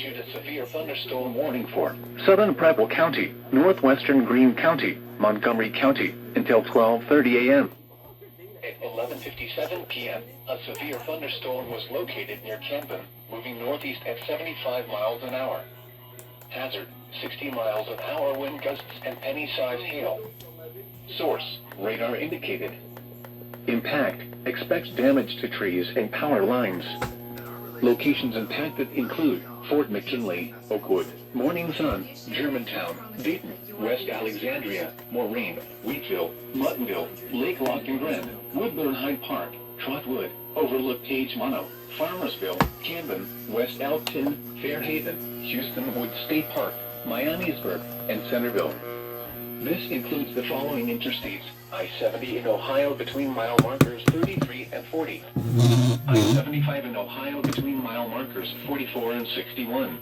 issued a severe thunderstorm warning for southern Preble County, northwestern Greene County, Montgomery County, until 12:30 a.m. At 11:57 p.m., a severe thunderstorm was located near Camden, moving northeast at 75 miles an hour. Hazard, 60 miles an hour wind gusts and penny-sized hail. Source, radar indicated. Impact, expects damage to trees and power lines. Locations impacted include Fort McKinley, Oakwood, Morning Sun, Germantown, Dayton, West Alexandria, Moraine, Wheatville, Muttonville, Lake Lockingren, Woodburn Hyde Park, Trotwood, Overlook Page Mono, Farmersville, Camden, West Elkton, Fairhaven, Houston Woods State Park, Miamisburg, and Centerville. This includes the following interstates: I-70 in Ohio between mile markers 33 and 40. I-75 in Ohio between mile markers 44 and 61.